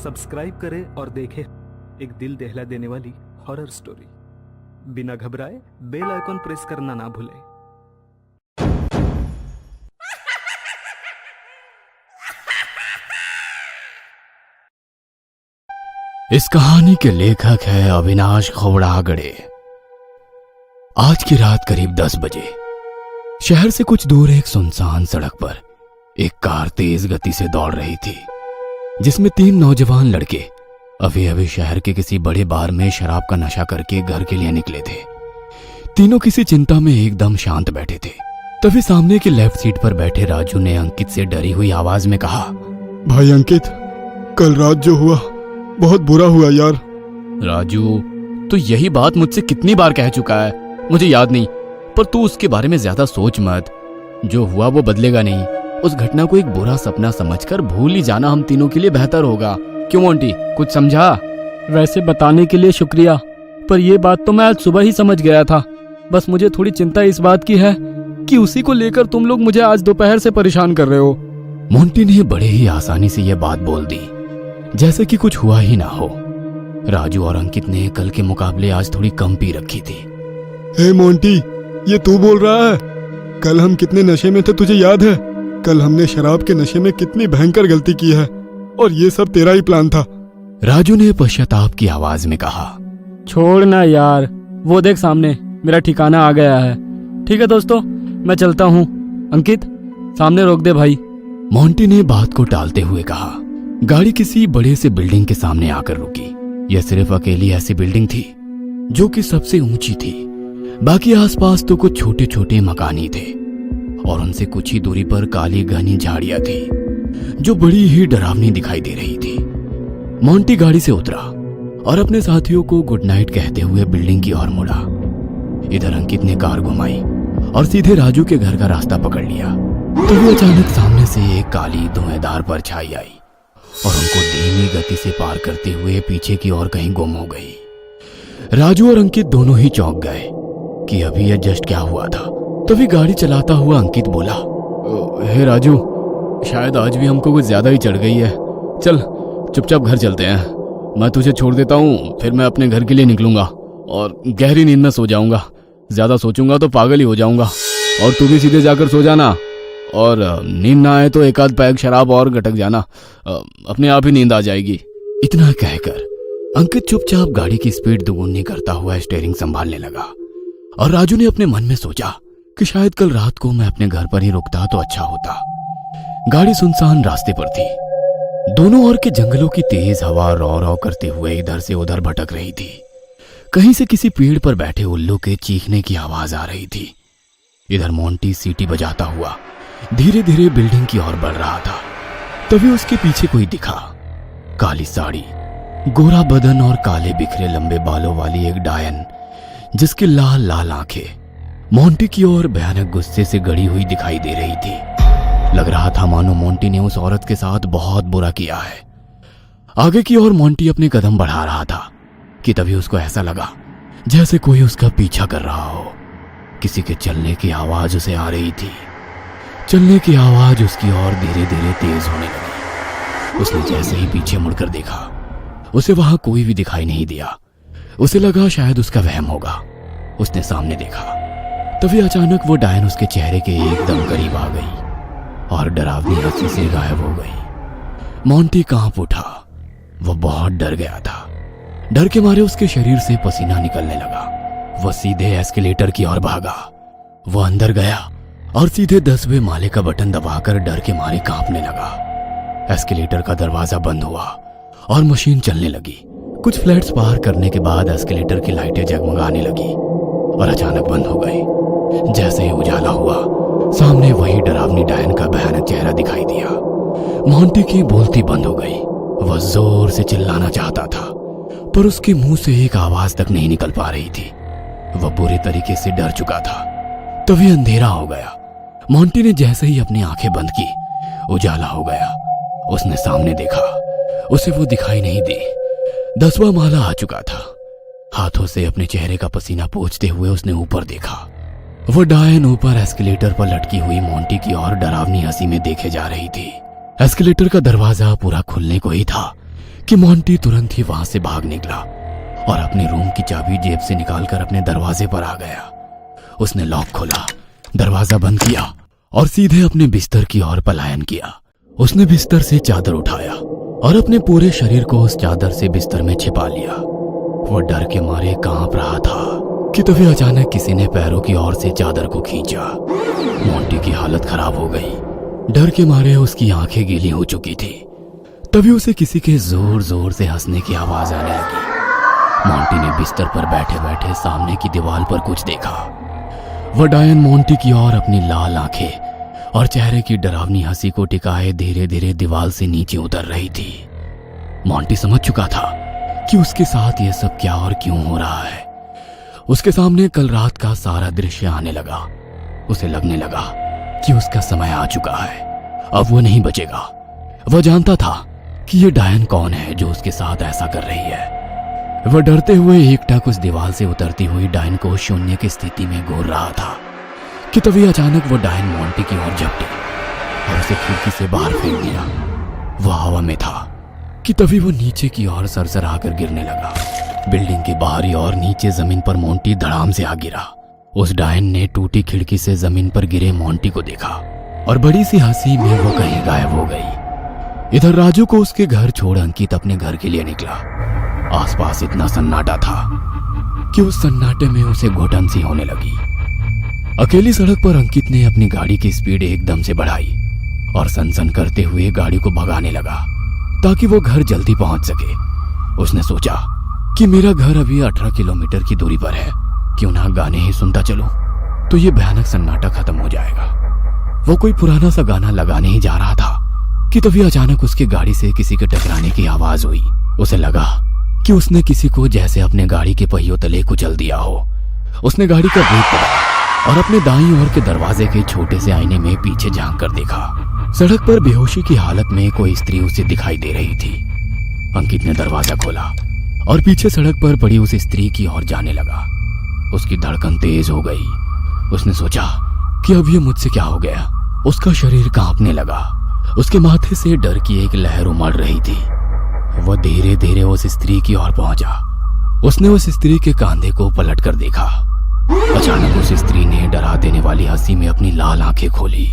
Subscribe करें और देखें एक दिल दहला देने वाली हॉरर स्टोरी। बिना घबराए बेल आइकॉन प्रेस करना ना भूलें। इस कहानी के लेखक है अविनाश खोवड़ागड़े। आज की रात करीब 10 बजे शहर से कुछ दूर एक सुनसान सड़क पर एक कार तेज गति से दौड़ रही थी, जिसमें 3 नौजवान लड़के अभी अभी शहर के किसी बड़े बार में शराब का नशा करके घर के लिए निकले थे। तीनों किसी चिंता में एकदम शांत बैठे थे। तभी सामने की लेफ्ट सीट पर बैठे राजू ने अंकित से डरी हुई आवाज में कहा, भाई अंकित, कल रात जो हुआ बहुत बुरा हुआ यार। राजू, तू यही बात मुझसे कितनी बार कह चुका है, मुझे याद नहीं, पर तू उसके बारे में ज्यादा सोच मत। जो हुआ वो बदलेगा नहीं। उस घटना को एक बुरा सपना समझकर भूल ही जाना हम तीनों के लिए बेहतर होगा। क्यों आंटी, कुछ समझा? वैसे बताने के लिए शुक्रिया, पर यह बात तो मैं आज सुबह ही समझ गया था। बस मुझे थोड़ी चिंता इस बात की है कि उसी को लेकर तुम लोग मुझे आज दोपहर से परेशान कर रहे हो। मोंटी ने बड़े ही आसानी से यह बात बोल दी, जैसे कि कुछ हुआ ही ना हो। राजू और अंकित ने कल के मुकाबले आज थोड़ी कम पी रखी थी। हे मोंटी, ये तू बोल रहा है? कल हम कितने नशे में थे तुझे याद है? कल हमने शराब के नशे में कितनी भयंकर गलती की है, और ये सब तेरा ही प्लान था। राजू ने पश्चाताप की आवाज में कहा। छोड़ ना यार, वो देख सामने मेरा ठिकाना आ गया है। ठीक है दोस्तों, मैं चलता हूँ। अंकित, सामने रोक दे भाई। मोंटी ने बात को टालते हुए कहा। गाड़ी किसी बड़े से बिल्डिंग के सामने आकर रुकी। यह सिर्फ अकेली ऐसी बिल्डिंग थी जो कि सबसे ऊंची थी। बाकी आसपास तो कुछ छोटे छोटे मकान ही थे, और उनसे कुछ ही दूरी पर काली घनी झाड़ियां थी जो बड़ी ही डरावनी दिखाई दे रही थी। मोंटी गाड़ी से उतरा और अपने साथियों को गुड नाइट कहते हुए बिल्डिंग की ओर मुड़ा। इधर अंकित ने कार घुमाई और सीधे राजू के घर का रास्ता पकड़ लिया। तभी अचानक सामने से एक काली धुएंधार परछाई आई और उनको धीमी गति से पार करते हुए पीछे की ओर कहीं गुम हो गई। राजू और अंकित दोनों ही चौंक गए कि अभी यह जस्ट क्या हुआ था। तभी गाड़ी चलाता हुआ अंकित बोला, हे राजू, शायद आज भी हमको कुछ ज्यादा ही चढ़ गई है। चल चुपचाप घर चलते हैं। मैं तुझे छोड़ देता हूँ, फिर मैं अपने घर के लिए निकलूंगा और गहरी नींद में सो जाऊंगा। ज्यादा सोचूंगा तो पागल ही हो जाऊंगा, और तू भी सीधे जाकर सो जाना, और नींद ना आए तो एक आध पैग शराब और गटक जाना, अपने आप ही नींद आ जाएगी। इतना कहकर अंकित चुपचाप गाड़ी की स्पीड दुगुनी करता हुआ स्टीयरिंग संभालने लगा। और राजू ने अपने मन में सोचा कि शायद कल रात को मैं अपने घर पर ही रुकता तो अच्छा होता। गाड़ी सुनसान रास्ते पर थी। दोनों ओर के जंगलों की तेज हवा रौ रौ करते हुए इधर से उधर भटक रही थी। कहीं से किसी पेड़ पर बैठे उल्लू के चीखने की आवाज आ रही थी। इधर मोंटी सीटी बजाता हुआ धीरे धीरे बिल्डिंग की ओर बढ़ रहा था। तभी उसके पीछे कोई दिखा। काली साड़ी, गोरा बदन और काले बिखरे लंबे बालों वाली एक डायन, जिसकी लाल लाल आंखें मोंटी की ओर भयानक गुस्से से गड़ी हुई दिखाई दे रही थी। लग रहा था मानो मोंटी ने उस औरत के साथ बहुत बुरा किया है। आगे की ओर मोंटी अपने कदम बढ़ा रहा था कि तभी उसको ऐसा लगा जैसे कोई उसका पीछा कर रहा हो। किसी के चलने की आवाज उसे आ रही थी। चलने की आवाज उसकी ओर धीरे धीरे तेज होने लगी। उसने जैसे ही पीछे मुड़कर देखा, उसे वहां कोई भी दिखाई नहीं दिया। उसे लगा शायद उसका वहम होगा। उसने सामने देखा, तभी अचानक वो डायन उसके चेहरे के एकदम करीब आ गई और डरावनी हंसी से गायब हो गई। मोंटी कांप उठा। वह बहुत डर गया था। डर के मारे उसके शरीर से पसीना निकलने लगा। वह सीधे एस्केलेटर की ओर भागा। वह अंदर गया और सीधे 10वें माले का बटन दबाकर डर के मारे कांपने लगा। एस्केलेटर का दरवाजा बंद हुआ और मशीन चलने लगी। कुछ फ्लैट्स पार करने के बाद एस्केलेटर की लाइटें जगमगाने लगी और अचानक बंद हो गई। जैसे ही उजाला हुआ, सामने वही डरावनी डायन का भयानक चेहरा दिखाई दिया। मोंटी की बोलती बंद हो गई। वह जोर से चिल्लाना चाहता था, पर उसके मुंह से एक आवाज तक नहीं निकल पा रही थी। वह बुरे तरीके से डर चुका था। तभी अंधेरा हो गया। मोंटी ने जैसे ही अपनी आंखें बंद की, उजाला हो गया। उसने सामने देखा, उसे वो दिखाई नहीं दी। 10वां माला आ चुका था। हाथों से अपने चेहरे का पसीना पोंछते हुए उसने ऊपर देखा। वो डायन ऊपर एस्केलेटर पर लटकी हुई मोंटी की ओर डरावनी हंसी में देखे जा रही थी। एस्केलेटर का दरवाजा पूरा खुलने को ही था कि मोंटी तुरंत ही वहां से भाग निकला और अपने रूम की चाबी जेब से निकालकर अपने दरवाजे पर आ गया। उसने लॉक खोला, दरवाजा बंद किया और सीधे अपने बिस्तर की ओर पलायन किया। उसने बिस्तर से चादर उठाया और अपने पूरे शरीर को उस चादर से बिस्तर में छिपा लिया। वो डर के मारे कांप रहा था कि तभी अचानक किसी ने पैरों की ओर से चादर को खींचा। मोंटी की हालत खराब हो गई। डर के मारे उसकी आंखें गीली हो चुकी थी। तभी उसे किसी के जोर जोर से हंसने की आवाज आने लगी। मोंटी ने बिस्तर पर बैठे बैठे सामने की दीवार पर कुछ देखा। वह डायन मोंटी की ओर अपनी लाल आंखें और चेहरे की डरावनी हंसी को टिकाए धीरे धीरे दीवार से नीचे उतर रही थी। मोंटी समझ चुका था कि उसके साथ यह सब क्या और क्यों हो रहा है। उसके सामने कल रात का सारा दृश्य आने लगा। उसे लगने लगा कि उसका समय आ चुका है, अब वो नहीं बचेगा। वह जानता था कि ये डायन कौन है जो उसके साथ ऐसा कर रही है। वह डरते हुए एकटक उस दीवार से उतरती हुई डायन को शून्य की स्थिति में घूर रहा था कि तभी अचानक वो डायन मोंटी की ओर झपटी और उसे खिड़की से बाहर फेंक दिया। वह हवा में था कि तभी वो नीचे की ओर सरसरा कर गिरने लगा। बिल्डिंग के बाहरी और नीचे जमीन पर मोंटी धड़ाम से आ गिरा। उस डायन ने टूटी खिड़की से जमीन पर गिरे मोंटी को देखा और बड़ी सी हंसी में वो कहीं गायब हो गई। इधर राजू को उसके घर छोड़ अंकित अपने घर के लिए निकला। आसपास इतना सन्नाटा था कि उस सन्नाटे में उसे घुटन सी होने लगी। अकेली सड़क पर अंकित ने अपनी गाड़ी की स्पीड एकदम से बढ़ाई और सनसन करते हुए गाड़ी को भगाने लगा ताकि वो घर जल्दी पहुंच सके। उसने सोचा कि मेरा घर अभी 18 किलोमीटर की दूरी पर है, क्यों ना गाने ही सुनता चलूं, तो ये भयानक सन्नाटा खत्म हो जाएगा। वो कोई पुराना सा गाना लगाने ही जा रहा था कि तभी अचानक उसकी गाड़ी से किसी के टकराने की आवाज हुई। उसे लगा कि उसने किसी को जैसे अपने गाड़ी के पहियों तले कुचल दिया हो। उसने गाड़ी का ब्रेक पकड़ा और अपने दाईं ओर के दरवाजे के छोटे से आईने में पीछे झांक कर देखा। सड़क पर बेहोशी की हालत में कोई स्त्री उसे दिखाई दे रही थी। अंकित ने दरवाजा खोला और पीछे सड़क पर पड़ी उस स्त्री की ओर जाने लगा। उसकी धड़कन तेज हो गई। उसने सोचा कि अब ये मुझसे क्या हो गया। उसका शरीर कांपने लगा। उसके माथे से डर की एक लहर उमड़ रही थी। वह धीरे धीरे उस स्त्री की ओर पहुंचा। उसने उस स्त्री के कांधे को पलट कर देखा। अचानक उस स्त्री ने डरा देने वाली हंसी में अपनी लाल आंखें खोली।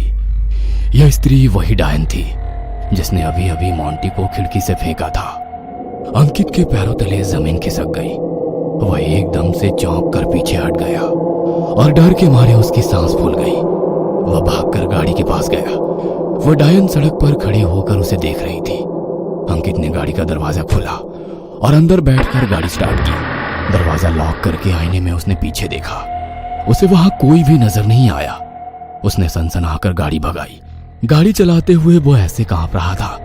यह स्त्री वही डायन थी जिसने अभी अभी मोंटी को खिड़की से फेंका था। अंकित के पैरों तले जमीन खिसक गई। वह एकदम से चौंक कर पीछे हट गया और डर के मारे उसकी सांस फूल गई। वह भागकर गाड़ी के पास गया। वह डायन सड़क पर खड़ी होकर उसे देख रही थी। अंकित ने गाड़ी का दरवाजा खोला और अंदर बैठकर गाड़ी स्टार्ट की। दरवाजा लॉक करके आईने में उसने पीछे देखा। उसे वहां कोई भी नजर नहीं आया। उसने सनसनाकर गाड़ी भगाई। गाड़ी चलाते हुए वो ऐसे कांप रहा था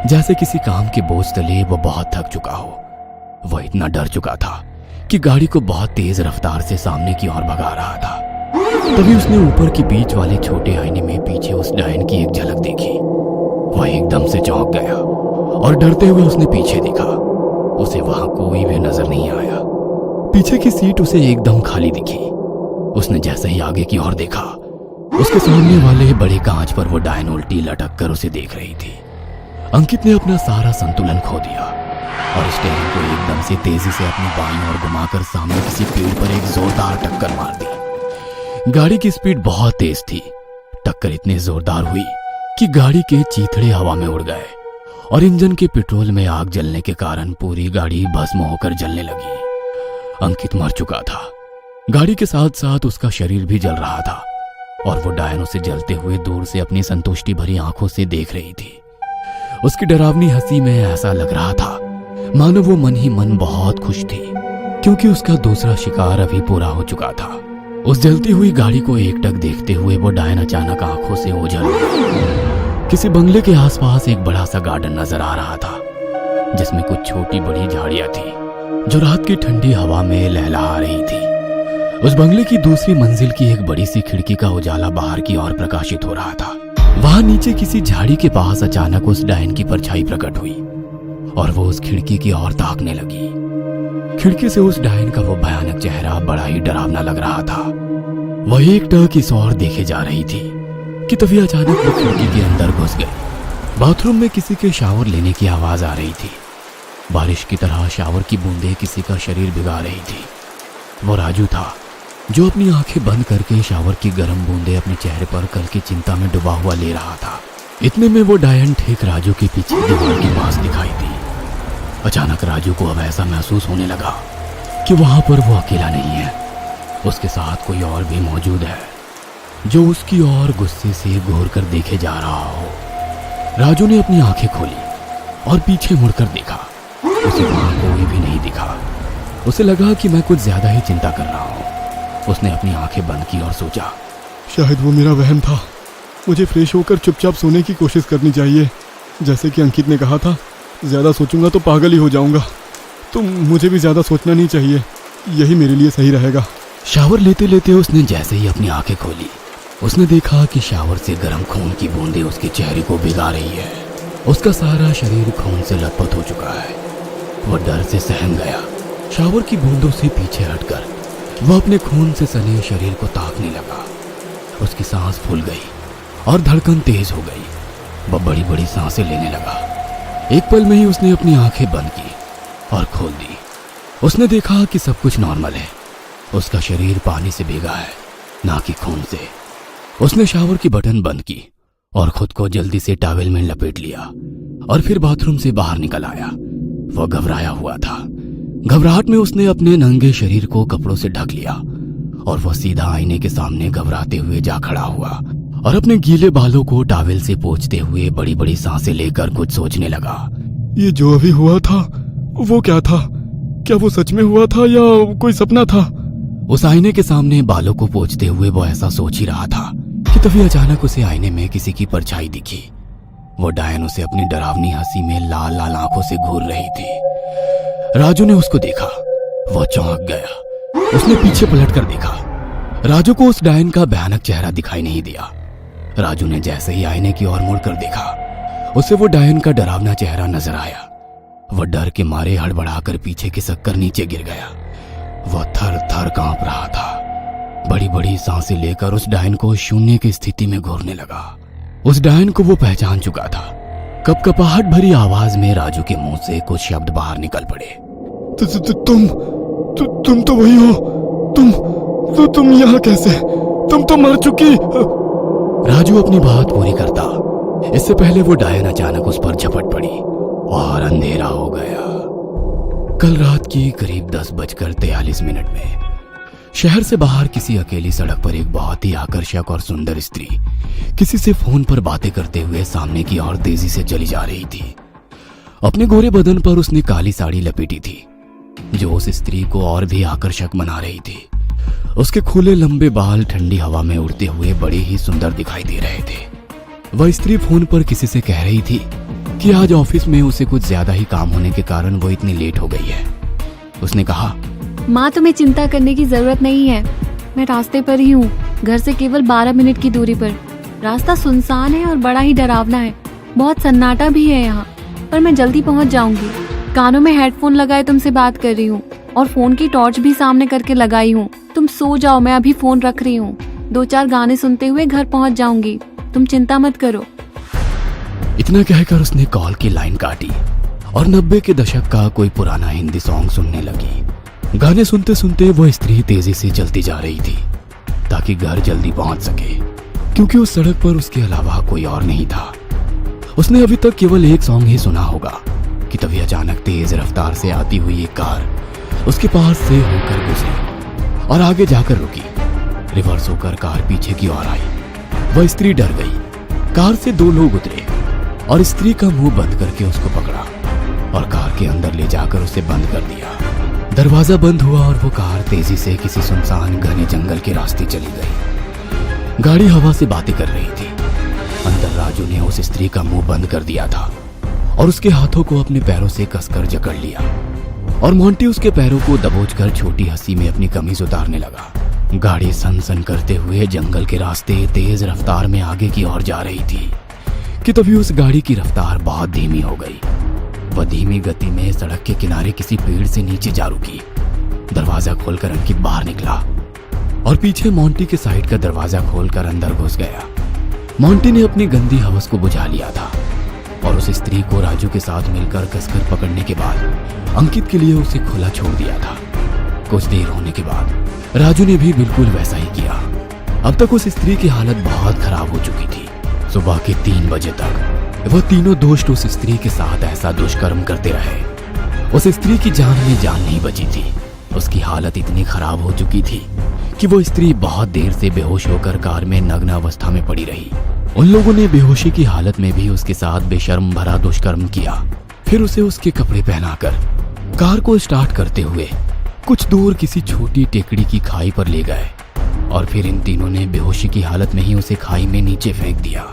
जैसे किसी काम के बोझ तले वो बहुत थक चुका हो। वह इतना डर चुका था कि गाड़ी को बहुत तेज रफ्तार से सामने की ओर भगा रहा था। तभी उसने ऊपर के बीच वाले छोटे आईने में पीछे उस डायन की एक झलक देखी। वह एकदम से चौंक गया और डरते हुए उसने पीछे देखा। उसे वहां कोई भी नजर नहीं आया। पीछे की सीट उसे एकदम खाली दिखी। उसने जैसे ही आगे की ओर देखा, उसके सामने वाले बड़े कांच पर वो डायन उल्टी लटक कर उसे देख रही थी। अंकित ने अपना सारा संतुलन खो दिया और स्टीयरिंग को एकदम से तेजी से अपनी बाईं ओर घुमाकर सामने किसी पेड़ पर एक जोरदार टक्कर मार दी। गाड़ी की स्पीड बहुत तेज थी। टक्कर इतनी जोरदार हुई कि गाड़ी के चीथड़े हवा में उड़ गए और इंजन के पेट्रोल में आग जलने के कारण पूरी गाड़ी भस्म होकर जलने लगी। अंकित मर चुका था। गाड़ी के साथ साथ उसका शरीर भी जल रहा था और वो डायन उसे जलते हुए दूर से अपनी संतुष्टि भरी आंखों से देख रही थी। उसकी डरावनी हंसी में ऐसा लग रहा था मानो वो मन ही मन बहुत खुश थी, क्योंकि उसका दूसरा शिकार अभी पूरा हो चुका था। उस जलती हुई गाड़ी को एकटक देखते हुए वो डायन अचानक आंखों से ओझल हो गई। किसी बंगले के आसपास एक बड़ा सा गार्डन नजर आ रहा था जिसमें कुछ छोटी बड़ी झाड़ियां थी जो रात की ठंडी हवा में लहलहा रही थी। उस बंगले की दूसरी मंजिल की एक बड़ी सी खिड़की का उजाला बाहर की ओर प्रकाशित हो रहा था। वहां नीचे किसी झाड़ी के पास अचानक उस डायन की परछाई प्रकट हुई और वो उस खिड़की की ओर ताकने लगी। खिड़की से उस डायन का वो भयानक चेहरा बड़ा ही डरावना लग रहा था। वह एकटक इस ओर देखे जा रही थी कि तभी अचानक वो खिड़की के अंदर घुस गई। बाथरूम में किसी के शावर लेने की आवाज आ रही थी। बारिश की तरह शावर की बूंदें किसी का शरीर भिगा रही थी। वो राजू था जो अपनी आंखें बंद करके शावर की गर्म बूंदें अपने चेहरे पर कल की चिंता में डूबा हुआ ले रहा था। इतने में वो डायन ठीक राजू के पीछे दीवार के पास दिखाई दी। अचानक राजू को अब ऐसा महसूस होने लगा कि वहां पर वो अकेला नहीं है, उसके साथ कोई और भी मौजूद है जो उसकी ओर गुस्से से घूर कर देखे जा रहा हो। राजू ने अपनी आंखें खोली और पीछे मुड़कर देखा। उसे वहां कोई भी नहीं दिखा। उसे लगा कि मैं कुछ ज्यादा ही चिंता कर रहा हूँ। उसने अपनी आंखें बंद की और सोचा, शायद वो मेरा वहम था। मुझे फ्रेश होकर चुपचाप सोने की कोशिश करनी चाहिए। जैसे कि अंकित ने कहा था, ज़्यादा सोचूंगा तो पागल ही हो जाऊंगा। तो मुझे भी ज़्यादा सोचना नहीं चाहिए, यही मेरे लिए सही रहेगा। शावर लेते लेते उसने जैसे ही अपनी आंखें खोली, उसने देखा कि शावर से गर्म खून की बूंदें उसके चेहरे को भिगा रही है। उसका सारा शरीर खून से लथपथ हो चुका है। वह डर से सहम गया। शावर की बूंदों से पीछे हटकर वह अपने खून से सने शरीर को ताकने लगा। उसकी सांस फूल गई और धड़कन तेज हो गई। वह बड़ी बड़ी सांसें लेने लगा। एक पल में ही उसने अपनी आंखें बंद की और खोल दी। उसने देखा कि सब कुछ नॉर्मल है। उसका शरीर पानी से भीगा है, ना कि खून से। उसने शावर की बटन बंद की और खुद को जल्दी से टॉवेल में लपेट लिया और फिर बाथरूम से बाहर निकल आया। वह घबराया हुआ था। घबराहट में उसने अपने नंगे शरीर को कपड़ों से ढक लिया और वह सीधा आईने के सामने घबराते हुए जा खड़ा हुआ और अपने गीले बालों को टॉवेल से पोंछते हुए बड़ी बड़ी सांसें लेकर कुछ सोचने लगा। ये जो अभी हुआ था वो क्या था? क्या वो सच में हुआ था या कोई सपना था? उस आईने के सामने बालों को पोंछते हुए वो ऐसा सोच ही रहा था कि तभी अचानक उसे आईने में किसी की परछाई दिखी। वो डायन उसे अपनी डरावनी हंसी में लाल लाल आंखों से घूर रही थी। राजू ने उसको देखा। वह चौंक गया। उसने पीछे पलटकर देखा। राजू को उस डायन का भयानक चेहरा दिखाई नहीं दिया। राजू ने जैसे ही आईने की ओर मुड़कर देखा, उसे वो डायन का डरावना चेहरा नजर आया। वह डर के मारे हड़बड़ाकर पीछे खिसक कर नीचे गिर गया। वह थर थर कांप रहा था। बड़ी बड़ी सांसें लेकर उस डायन को शून्य की स्थिति में घूरने लगा। उस डायन को वो पहचान चुका था। कपकपाहट भरी आवाज में राजू के मुंह से कुछ शब्द बाहर निकल पड़े। तुम तो वही हो। तुम यहाँ कैसे? तुम तो मर चुकी। राजू अपनी बात पूरी करता, इससे पहले वो डायन अचानक उस पर झपट पड़ी और अंधेरा हो गया। कल रात की करीब 10:43 में शहर से बाहर किसी अकेली सड़क पर एक बहुत ही आकर्षक और सुंदर स्त्री किसी से फोन पर बातें करते हुए सामने की ओर तेजी से चली जा रही थी। अपने गोरे बदन पर उसने काली साड़ी लपेटी थी जो उस स्त्री को और भी आकर्षक बना रही थी। उसके खुले लंबे बाल ठंडी हवा में उड़ते हुए बड़े ही सुंदर दिखाई दे रहे थे। वह स्त्री फोन पर किसी से कह रही थी कि आज ऑफिस में उसे कुछ ज्यादा ही काम होने के कारण वो इतनी लेट हो गई है। उसने कहा, माँ, तुम्हें चिंता करने की जरूरत नहीं है। मैं रास्ते पर ही हूँ, घर से केवल 12 मिनट की दूरी पर। रास्ता सुनसान है और बड़ा ही डरावना है। बहुत सन्नाटा भी है यहाँ, पर मैं जल्दी पहुँच जाऊंगी। कानों में हेडफोन लगाए तुमसे बात कर रही हूँ और फोन की टॉर्च भी सामने करके लगाई हूँ। तुम सो जाओ, मैं अभी फोन रख रही हूँ। 2-4 गाने सुनते हुए घर पहुँच जाऊंगी। तुम चिंता मत करो। इतना कहकर उसने कॉल की लाइन काटी और 90 के दशक का कोई पुराना हिंदी सॉन्ग सुनने लगी। गाने सुनते सुनते वह स्त्री तेजी से चलती जा रही थी ताकि घर जल्दी पहुंच सके, क्योंकि उस सड़क पर उसके अलावा कोई और नहीं था। उसने अभी तक केवल एक सॉन्ग ही सुना होगा कि तभी अचानक तेज रफ्तार से आती हुई एक कार उसके पास से होकर गुजरी और आगे जाकर रुकी। रिवर्स होकर कार पीछे की ओर आई। वह स्त्री डर गई। कार से 2 लोग उतरे और स्त्री का मुंह बंद करके उसको पकड़ा और कार के अंदर ले जाकर उसे बंद कर दिया। दरवाजा बंद हुआ और वो कार तेजी से किसी सुनसान घने जंगल के रास्ते चली गई। गाड़ी हवा से बातें कर रही थी। अंदर राजू ने उस स्त्री का मुंह बंद कर दिया था और उसके हाथों को अपने पैरों से कसकर जकड़ लिया और मोंटी उसके पैरों को दबोचकर छोटी हंसी में अपनी कमीज उतारने लगा। गाड़ी सन सन करते हुए जंगल के रास्ते तेज रफ्तार में आगे की ओर जा रही थी कि तभी उस गाड़ी की रफ्तार बहुत धीमी हो गई। वह धीमी गति में सड़क के किनारे किसी पेड़ से नीचे जा रुकी। दरवाजा खोलकर अंकित बाहर निकला और पीछे मोंटी के साइड का दरवाजा खोलकर अंदर घुस गया। मोंटी ने अपनी गंदी हवस को बुझा लिया था और उस स्त्री को राजू के साथ मिलकर कसकर पकड़ने के बाद अंकित के लिए उसे खुला छोड़ दिया था। कुछ देर होने के बाद राजू ने भी बिल्कुल वैसा ही किया। अब तक उस स्त्री की हालत बहुत खराब हो चुकी थी। सुबह के 3 बजे तक वह तीनों दोस्त उस स्त्री के साथ ऐसा दुष्कर्म करते रहे। उस स्त्री की जान में जान नहीं बची थी। उसकी हालत इतनी खराब हो चुकी थी कि वो स्त्री बहुत देर से बेहोश होकर कार में नग्न अवस्था में पड़ी रही। उन लोगों ने बेहोशी की हालत में भी उसके साथ बेशर्म भरा दुष्कर्म किया। फिर उसे उसके कपड़े पहनाकर कार को स्टार्ट करते हुए कुछ दूर किसी छोटी टेकड़ी की खाई पर ले गए और फिर इन तीनों ने बेहोशी की हालत में ही उसे खाई में नीचे फेंक दिया।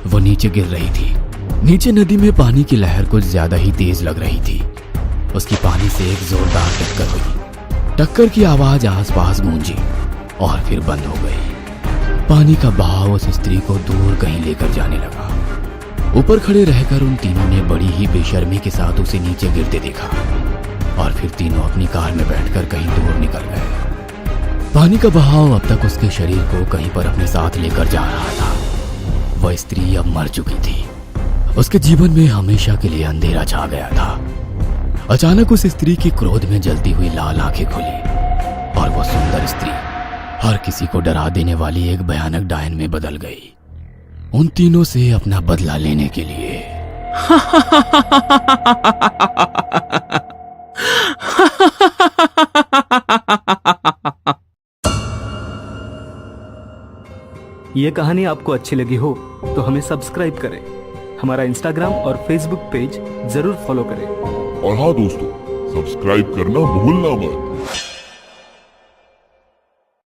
वो नीचे गिर रही थी। नीचे नदी में पानी की लहर कुछ ज्यादा ही तेज लग रही थी। उसकी पानी से एक जोरदार टक्कर हुई। टक्कर की आवाज आसपास गूंजी और फिर बंद हो गई। पानी का बहाव उस स्त्री को दूर कहीं लेकर जाने लगा। ऊपर खड़े रहकर उन तीनों ने बड़ी ही बेशर्मी के साथ उसे नीचे गिरते देखा और फिर तीनों अपनी कार में बैठकर कहीं दूर निकल गए। पानी का बहाव अब तक उसके शरीर को कहीं पर अपने साथ लेकर जा रहा था। वह स्त्री अब मर चुकी थी। उसके जीवन में हमेशा के लिए अंधेरा छा गया था। अचानक उस स्त्री की क्रोध में जलती हुई लाल आंखें खुली और वह सुंदर स्त्री हर किसी को डरा देने वाली एक भयानक डायन में बदल गई, उन तीनों से अपना बदला लेने के लिए। ये कहानी आपको अच्छी लगी हो तो हमें सब्सक्राइब करें। हमारा इंस्टाग्राम और फेसबुक पेज जरूर फॉलो करें। और हाँ दोस्तों, सब्सक्राइब करना भूलना मत।